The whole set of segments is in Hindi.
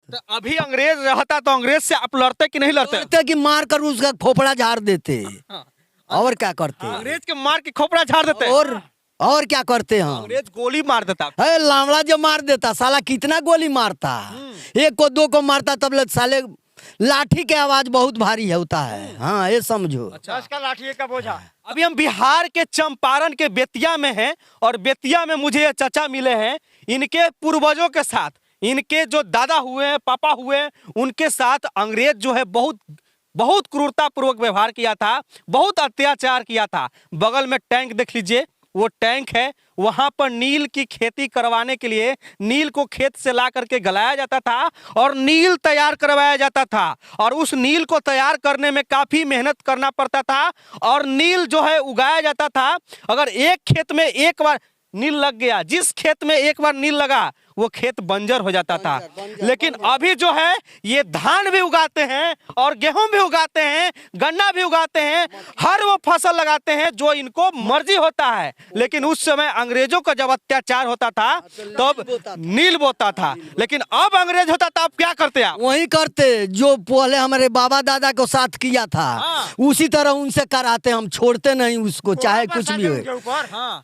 तो अभी अंग्रेज रहता तो अंग्रेज से आप लड़ते कि नहीं लड़ते? लड़ते कि मार कर उसका खोपड़ा झाड़ देते। हाँ। और क्या करते? अंग्रेज के मार के खोपड़ा झाड़ देते? और क्या करते हम? अंग्रेज गोली मार देता। है लावड़ा जो मार देता, साला कितना गोली मारता, एक को दो को मारता, तब ले साले लाठी के आवाज बहुत भारी होता है। हाँ ये समझो। अच्छा, इसका लाठी का बोझा। अभी हम बिहार के चंपारण के बेतिया में हैं और बेतिया में मुझे ये चाचा मिले हैं। इनके पूर्वजों के साथ, इनके जो दादा हुए हैं, पापा हुए हैं, उनके साथ अंग्रेज जो है बहुत क्रूरता पूर्वक व्यवहार किया था, बहुत अत्याचार किया था। बगल में टैंक देख लीजिए, वो टैंक है। वहां पर नील की खेती करवाने के लिए नील को खेत से ला करके गलाया जाता था और नील तैयार करवाया जाता था। और उस नील को तैयार करने में काफी मेहनत करना पड़ता था और नील जो है उगाया जाता था। अगर एक खेत में एक बार नील लग गया, जिस खेत में एक बार नील लगा वो खेत बंजर हो जाता था। लेकिन अभी जो है ये धान भी उगाते हैं और गेहूं भी उगाते हैं, गन्ना भी उगाते हैं, हर वो फसल लगाते हैं जो इनको मर्जी होता है। लेकिन उस समय अंग्रेजों का जब अत्याचार होता था तब नील बोता था। लेकिन अब अंग्रेज होता था, अब क्या करते आप? वही करते जो पहले हमारे बाबा दादा को साथ किया था, उसी तरह उनसे कराते। हम छोड़ते नहीं उसको, चाहे कुछ भी हो।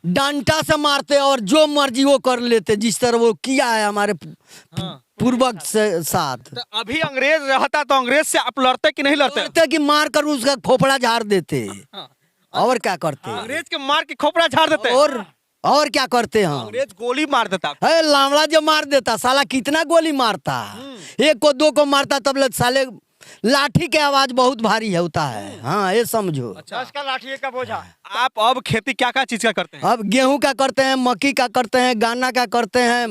डंडा से मारते और जो मर्जी वो कर लेते, जिस तरह वो किया है हमारे पूर्वज से साथ। तो अभी अंग्रेज रहता तो अंग्रेज से आप लड़ते कि नहीं लड़ते? लड़ते कि मार कर उसका खोपड़ा झाड़ देते। और क्या करते? अंग्रेज के मार के खोपड़ा झाड़ देते? और क्या करते हम? अंग्रेज गोली मार देता। है लावड़ा जो मार देता, साला कितना गोली मारता, एक को दो को मारता, तब ले साले लाठी के आवाज बहुत भारी होता है। हाँ ये समझो। अच्छा, इसका लाठी का बोझा। आप अब खेती क्या क्या चीज का करते हैं? अब गेहूं का करते हैं, मक्की का करते हैं, गन्ना का करते हैं,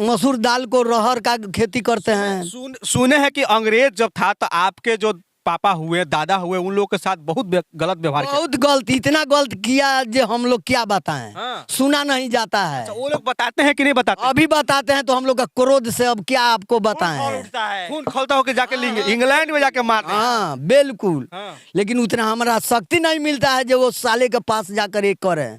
मसूर दाल को, रहर का खेती करते हैं। सुने हैं कि अंग्रेज जब था तो आपके जो पापा हुए, दादा हुए, उन लोगों के साथ बहुत गलत व्यवहार किया। बहुत गलत, इतना गलत किया जो हम लोग क्या बताएं। सुना नहीं जाता है। अच्छा, वो लोग बताते हैं कि नहीं बताते? अभी बताते हैं तो हम लोग का क्रोध से अब क्या आपको बताएं। खून खौलता हो के जाके इंग्लैंड में जाके मारते हैं। हाँ बिल्कुल। लेकिन उतना हमारा शक्ति नहीं मिलता है जो वो साले के पास जाकर एक करे।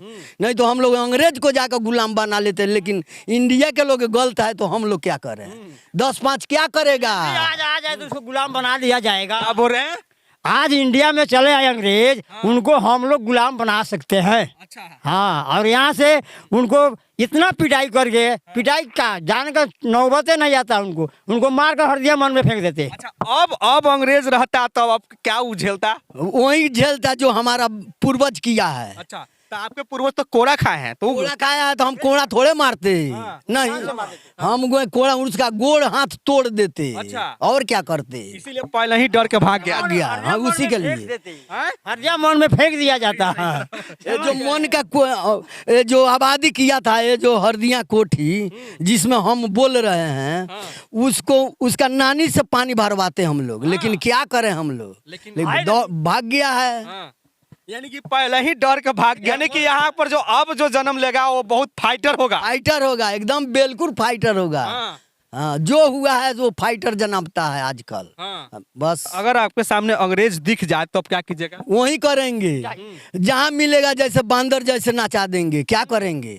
नहीं तो हम लोग अंग्रेज को जाकर गुलाम बना लेते। लेकिन इंडिया के लोग गलत है तो हम लोग क्या करें? 10-5 क्या करेगा? आ जाए तो उसको गुलाम बना दिया जाएगा। क्या बोल रहे हैं? आज इंडिया में चले आए अंग्रेज, उनको हम लोग गुलाम बना सकते हैं। अच्छा। हाँ, और यहाँ से उनको इतना पिटाई करके, पिटाई का जाने का नौबते नहीं आता उनको मार कर हरदिया मन में फेंक देते। अच्छा, अब अंग्रेज रहता तब अब क्या झेलता? वही झेलता जो हमारा पूर्वज किया है। अच्छा, तो आपके पूर्वज तो कोड़ा खाए हैं, तो कोड़ा खाया है तो हम कोड़ा थोड़े मारते। नहीं, हम कोड़ा उसका गोड़ हाथ तोड़ देते। अच्छा। और क्या करते? इसीलिए पहले ही डर के भाग गया। हाँ, उसी के लिए हरदिया मन में फेंक दिया जाता है। ये जो मन का ये जो आबादी किया था, ये जो हरदिया कोठी जिसमें हम बोल रहे हैं, उसको उसका नानी से पानी भरवाते हम लोग। लेकिन क्या करें हम लोग? लेकिन भाग गया है। यानी कि पहले ही डर के भाग गया। यानी कि यहाँ पर जो अब जो जन्म लेगा वो बहुत फाइटर होगा। फाइटर होगा, एकदम बिल्कुल फाइटर होगा। हाँ, जो हुआ है वो फाइटर जन्मता है आजकल। बस अगर आपके सामने अंग्रेज दिख जाए तो आप क्या कीजिएगा? वही करेंगे जहाँ मिलेगा, जैसे बांदर जैसे नचा देंगे। क्या करेंगे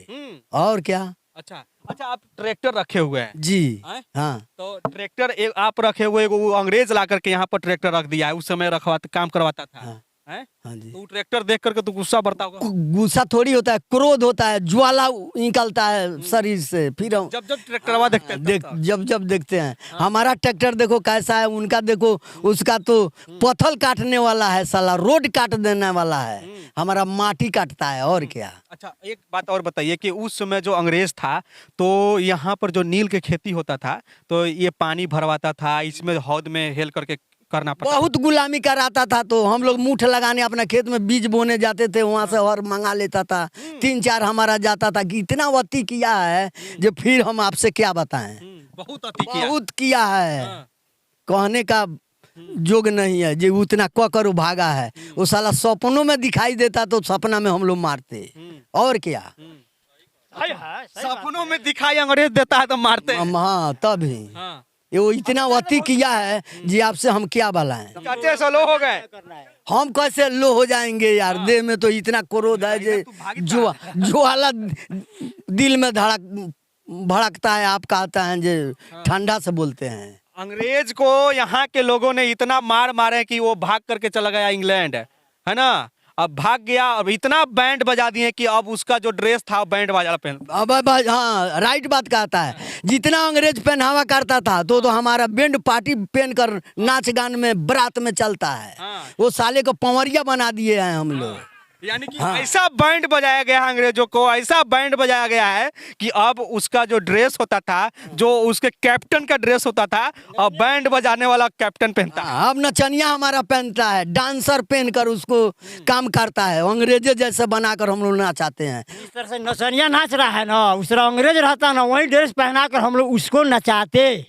और क्या? अच्छा, आप ट्रैक्टर रखे हुए हैं जी? हाँ, तो ट्रैक्टर आप रखे हुए, वो अंग्रेज ला करके यहाँ पर ट्रैक्टर रख दिया है। उस समय रखवाता, काम करवाता था। हाँ जी। तो ट्रैक्टर देख करके तो गुस्सा बढ़ता होगा? गुस्सा थोड़ी होता है, क्रोध होता है, ज्वाला निकलता है शरीर से। फिर जब ट्रैक्टर देखते हैं, जब देखते हैं। हमारा ट्रैक्टर देखो कैसा है, उनका देखो, उसका तो पत्थर काटने वाला है, साला रोड काट देने वाला है। हमारा माटी काटता है और क्या। अच्छा, एक बात और बताइए कि उस समय जो अंग्रेज था तो यहाँ पर जो नील की खेती होता था तो ये पानी भरवाता था, इसमें हौद में हेल करके करना पड़ता, बहुत गुलामी कराता था। तो हम लोग मुठ लगाने अपना खेत में बीज बोने जाते थे, वहाँ से हर मंगा लेता था। 3-4 हमारा जाता था कि इतना अति किया है जो फिर हम आपसे क्या बताएं। बहुत किया है, कहने का जोग नहीं है। जो उतना करो भागा है, वो साला सपनों में दिखाई देता तो सपना में हम लोग मारते। और क्या? सपनों में दिखाई अंग्रेज देता है तो मारते। हाँ, तभी ये वो इतना अति किया है जी, आपसे हम क्या बताएं। कैसे से लो हो गए? हम कैसे लो हो जाएंगे यार? देह में तो इतना क्रोध है जो हालत दिल में धड़क भड़कता है, आप कहते हैं जो ठंडा से बोलते हैं। अंग्रेज को यहाँ के लोगों ने इतना मार मारे कि वो भाग करके चला गया इंग्लैंड, है ना। अब भाग गया, अब इतना बैंड बजा दिए कि अब उसका जो ड्रेस था बैंड बाजा पहन। अब हाँ, राइट बात कहता है। जितना अंग्रेज पहनावा करता था तो हमारा बैंड पार्टी पहन कर नाच गान में बारात में चलता है। वो साले को पंवरिया बना दिए हैं हम लोग। यानी कि ऐसा बैंड बजाया गया है अंग्रेजों को, ऐसा बैंड बजाया गया है कि अब उसका जो ड्रेस होता था, जो उसके कैप्टन का ड्रेस होता था, अब बैंड बजाने वाला कैप्टन पहनता है। अब नचनिया हमारा पहनता है, डांसर पहन कर उसको काम करता है। अंग्रेजे जैसे बनाकर हम लोग नचाते हैं। इस तरह से नचनिया नाच रहा है ना, उस तरह अंग्रेज रहता ना, वही ड्रेस पहना कर हम लोग उसको नचाते।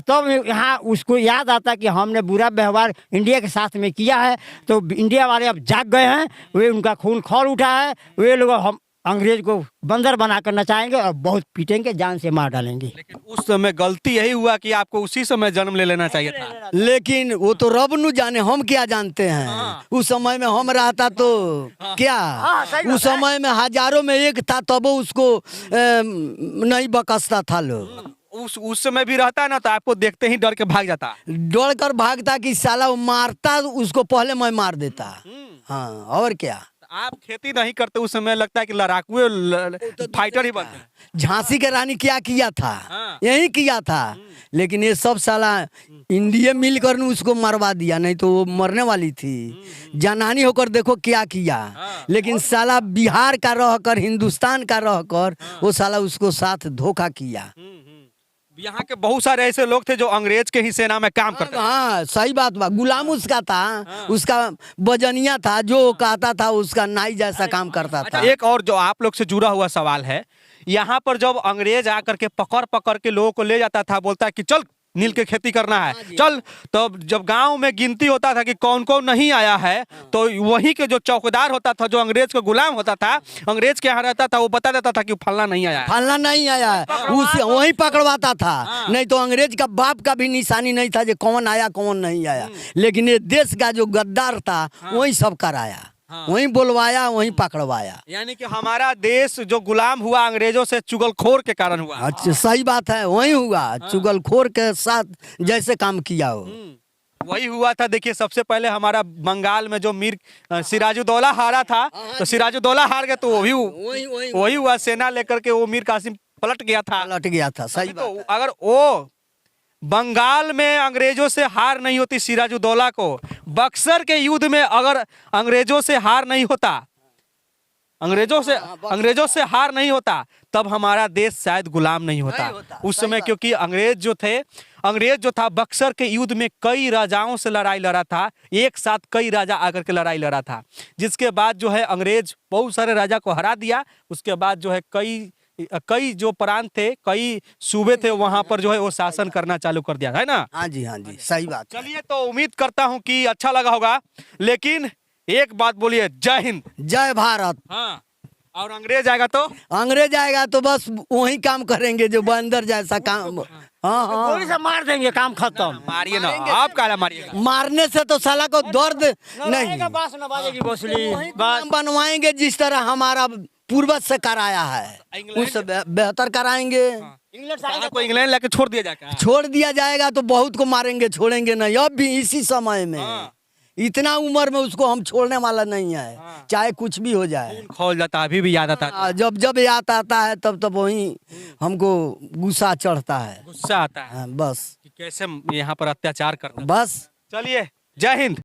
तब यहाँ उसको याद आता कि हमने बुरा व्यवहार इंडिया के साथ में किया है, तो इंडिया वाले अब जाग गए हैं, वे उनका खून खौल उठा है, वे लोग हम अंग्रेज को बंदर बनाकर नचाएंगे और बहुत पीटेंगे, जान से मार डालेंगे। लेकिन उस समय गलती यही हुआ कि आपको उसी समय जन्म ले लेना चाहिए था। लेकिन वो तो रब नु जाने, हम क्या जानते हैं। उस समय में हम रहता तो क्या, उस समय में हजारों में एक था, तब उसको नहीं बकसता था लोग। उस समय भी रहता ना तो आपको देखते ही डर के भाग जाता। डर कर भागता कि साला वो मारता, उसको पहले मैं मार देता। हाँ, और क्या। आप खेती नहीं करते उस समय, लगता है कि लड़ाकू फाइटर ही बनते। झांसी के रानी क्या किया था, हाँ। यही किया था। लेकिन ये सब साला इंडिया मिलकर ने उसको मरवा दिया, नहीं तो वो मरने वाली थी। जनानी होकर देखो क्या किया। लेकिन साला बिहार का रहकर, हिंदुस्तान का रहकर वो साला उसको साथ धोखा किया। यहाँ के बहुत सारे ऐसे लोग थे जो अंग्रेज के ही सेना में काम करते थे। हाँ, सही बात बा। गुलाम उसका था, उसका बजनिया था, जो कहता था उसका नाई जैसा काम करता था। एक और जो आप लोग से जुड़ा हुआ सवाल है, यहाँ पर जब अंग्रेज आकर के पकड़ पकड़ के लोगों को ले जाता था, बोलता है कि चल नील के खेती करना है, चल। तब जब गांव में गिनती होता था कि कौन कौन नहीं आया है, तो वहीं के जो चौकीदार होता था, जो अंग्रेज का गुलाम होता था, अंग्रेज के यहाँ रहता था, वो बता देता था कि फलना नहीं आया है। फलना नहीं आया है, उसे वहीं पकड़वाता था। नहीं तो अंग्रेज का बाप का भी निशानी नहीं था जो कौन आया कौन नहीं आया। लेकिन ये देश का जो गद्दार था वही सब कराया, वहीं बोलवाया, वहीं पकड़वाया। यानी कि हमारा देश जो गुलाम हुआ अंग्रेजों से चुगलखोर के कारण हुआ। अच्छा, सही बात है, वही हुआ। चुगलखोर के साथ जैसे काम किया हो वही हुआ था। देखिए, सबसे पहले हमारा बंगाल में जो मीर सिराजुद्दौला हारा था, तो सिराजुद्दौला हार गए तो वही हुआ। सेना लेकर के वो मीर कासिम पलट गया था। पलट गया था, सही बात है। अगर वो बंगाल में अंग्रेजों से हार नहीं होती सिराजुद्दौला को, बक्सर के युद्ध में अगर अंग्रेजों से हार नहीं होता, अंग्रेजों से हार नहीं होता, तब हमारा देश शायद गुलाम नहीं होता उस समय। क्योंकि अंग्रेज जो था बक्सर के युद्ध में कई राजाओं से लड़ाई लड़ा था, एक साथ कई राजा आकर के लड़ाई लड़ा था, जिसके बाद जो है अंग्रेज बहुत सारे राजा को हरा दिया। उसके बाद जो है कई जो प्रांत थे, कई सूबे थे, वहां पर जो है वो शासन करना चालू कर दिया, है ना। हाँ जी, हाँ जी, सही बात। चलिए, तो उम्मीद करता हूँ कि अच्छा लगा होगा। लेकिन एक बात बोलिए, जय हिंद, जय भारत। हाँ। और अंग्रेज आएगा तो बस वही काम करेंगे जो बंदर जैसा काम। हाँ हाँ, गोली से मार देंगे, काम खत्म। मारिए ना, आप काला मारिएगा। मारने से तो साला को दर्द नहीं, बास न बाजेगी बसुली। काम बनवाएंगे जिस तरह हमारा पूर्वज से कराया है, उससे बेहतर कराएंगे। इंग्लैंड लेके छोड़ दिया जाएगा, छोड़ दिया जाएगा तो बहुत को मारेंगे, छोड़ेंगे नहीं। अब भी इसी समय में, इतना उम्र में उसको हम छोड़ने वाला नहीं है, चाहे कुछ भी हो जाए। खोल जाता, अभी भी याद आता। जब याद आता है तब वही हमको गुस्सा चढ़ता है, गुस्सा आता है। बस कि कैसे यहाँ पर अत्याचार करते। बस। चलिए, जय हिंद।